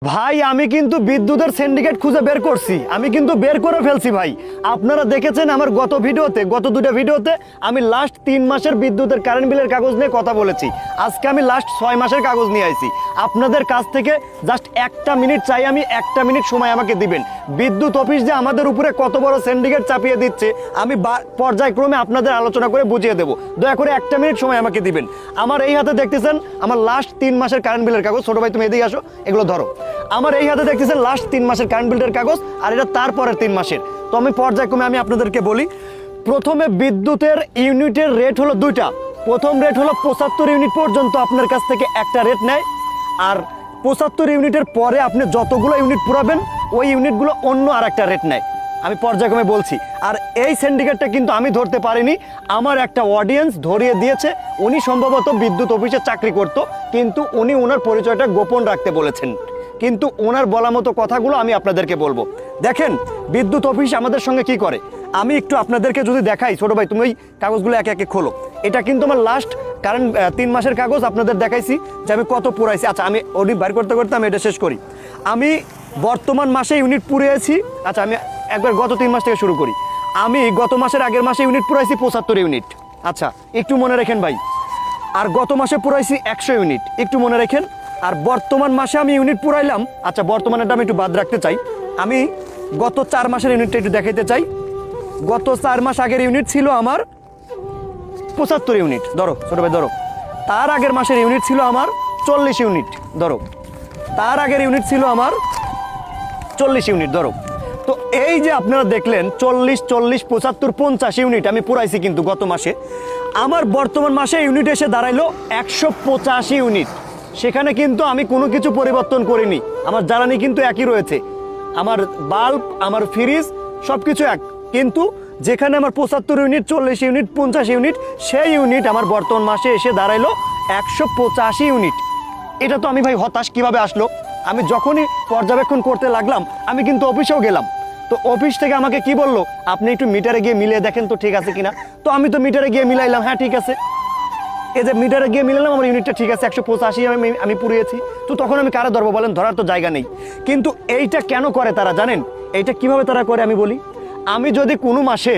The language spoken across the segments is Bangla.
ভাই আমি কিন্তু বিদ্যুতের সিন্ডিকেট খুঁজে বের করছি, আমি কিন্তু বের করে ফেলছি ভাই। আপনারা দেখেছেন আমার গত দুটো ভিডিওতে আমি লাস্ট 3 মাসের বিদ্যুতের কারেন্ট বিলের কাগজ নিয়ে কথা বলেছি। আজকে আমি লাস্ট 6 মাসের কাগজ নিয়ে আইছি। আপনাদের কাছ থেকে জাস্ট 1টা মিনিট চাই, আমি 1টা মিনিট সময় আমাকে দিবেন। বিদ্যুৎ অফিস যে আমাদের উপরে কত বড় সিন্ডিকেট চাপিয়ে দিচ্ছে আমি পর্যায়ক্রমে আপনাদের আলোচনা করে বুঝিয়ে দেবো। দয়া করে 1টা মিনিট সময় আমাকে দিবেন। আমার এই হাতে দেখতেছেন আমার লাস্ট 3 মাসের কারেন্ট বিলের কাগজ। ছোট ভাই তুমি এদিকে আসো, এগুলো ধরো। আমার এই হাতে দেখতেছেন লাস্ট 3 মাসের কারেন্ট বিলের কাগজ, আর এটা তারপরের 3 মাসের। তো আমি পর্যায়ক্রমে আমি আপনাদেরকে বলি। প্রথমে বিদ্যুতের ইউনিটের রেট হলো 2টা। প্রথম রেট হলো 75 ইউনিট পর্যন্ত আপনার কাছ থেকে একটা রেট নেয়, আর 75 ইউনিটের পরে আপনি যতগুলো ইউনিট পুরাবেন ওই ইউনিটগুলো অন্য আর একটা রেট নেয়। আমি পর্যায়ক্রমে বলছি। আর এই সিন্ডিকেটটা কিন্তু আমি ধরতে পারিনি, আমার একটা অডিয়েন্স ধরিয়ে দিয়েছে। উনি সম্ভবত বিদ্যুৎ অফিসে চাকরি করত, কিন্তু উনি ওনার পরিচয়টা গোপন রাখতে বলেছেন। কিন্তু ওনার বলা মতো কথাগুলো আমি আপনাদেরকে বলবো। দেখেন বিদ্যুৎ অফিস আমাদের সঙ্গে কি করে, আমি একটু আপনাদেরকে যদি দেখাই। ছোট ভাই তুমি ওই কাগজগুলো একে একে খোলো। এটা কিন্তু আমার লাস্ট কারেন্ট 3 মাসের কাগজ আপনাদের দেখাইছি যে আমি কত পুরাইছি। আচ্ছা আমি অডিট বাইর করতে করতে আমি এটা শেষ করি। আমি বর্তমান মাসে ইউনিট পুড়িয়েছি। আচ্ছা আমি একবার গত 3 মাস থেকে শুরু করি। আমি গত মাসের আগের মাসে ইউনিট পুরাইছি 75 ইউনিট। আচ্ছা একটু মনে রাখেন ভাই। আর গত মাসে পুরাইছি 100 ইউনিট, একটু মনে রাখেন। আর বর্তমান মাসে আমি ইউনিট পুরাইলাম। আচ্ছা বর্তমানেরটা আমি একটু বাদ রাখতে চাই। আমি গত 4 মাসের ইউনিটটা একটু দেখাইতে চাই। গত 4 মাস আগের ইউনিট ছিল আমার 75 ইউনিট, ধরো ছোট ভাই ধরো। তার আগের মাসের ইউনিট ছিল আমার 40 ইউনিট, ধরো। তার আগের ইউনিট ছিল আমার 40 ইউনিট, ধরো। তো এই যে আপনারা দেখলেন 40, 40, 75, 50 ইউনিট আমি পুরাইছি কিন্তু গত মাসে। আমার বর্তমান মাসে ইউনিট এসে দাঁড়াইলো 185 ইউনিট। সেখানে কিন্তু আমি কোনো কিছু পরিবর্তন করিনি, আমার জ্বালানি কিন্তু একই রয়েছে, আমার বাল্ব, আমার ফ্রিজ সব কিছু এক। কিন্তু যেখানে আমার 75 ইউনিট, 40 ইউনিট, 50 ইউনিট, সেই ইউনিট আমার বর্তমান মাসে এসে দাঁড়াইলো 185 ইউনিট। এটা তো আমি ভাই হতাশ কিভাবে আসলো। আমি যখনই পর্যবেক্ষণ করতে লাগলাম আমি কিন্তু অফিসেও গেলাম। তো অফিস থেকে আমাকে কি বললো, আপনি একটু মিটারে গিয়ে মিলিয়ে দেখেন তো ঠিক আছে কিনা। তো আমি তো মিটারে গিয়ে মিলাইলাম, হ্যাঁ ঠিক আছে। এই যে মিটারে গিয়ে মিলালাম আমার ইউনিটটা ঠিক আছে, 185 আমি পুড়িয়েছি। তো তখন আমি কারা ধরবো বলেন, ধরার তো জায়গা নেই। কিন্তু এইটা কেন করে তারা জানেন? এইটা কিভাবে তারা করে আমি বলি। আমি যদি কোনো মাসে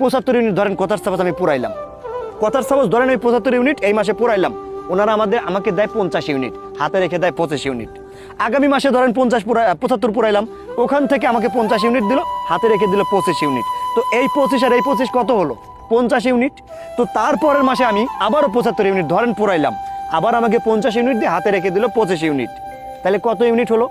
75 ইউনিট ধরেন, কথার সাপোজ আমি পুরাইলাম, কথার সাপোজ ধরেন ওই 75 ইউনিট এই মাসে পুরাইলাম, ওনারা আমাকে দেয় 50 ইউনিট, হাতে রেখে দেয় 25 ইউনিট। আগামী মাসে ধরেন 75 পুরাইলাম, ওখান থেকে আমাকে 50 ইউনিট দিল, হাতে রেখে দিল 25 ইউনিট। তো এই 25 আর এই 25 কত হলো? 50 ইউনিট। তো তারপরের মাসে আমি আবারও 75 ইউনিট ধরেন পুরাইলাম, আবার আমাকে 50 ইউনিট দিয়ে হাতে রেখে দিল 25 ইউনিট। তাহলে কত ইউনিট হলো?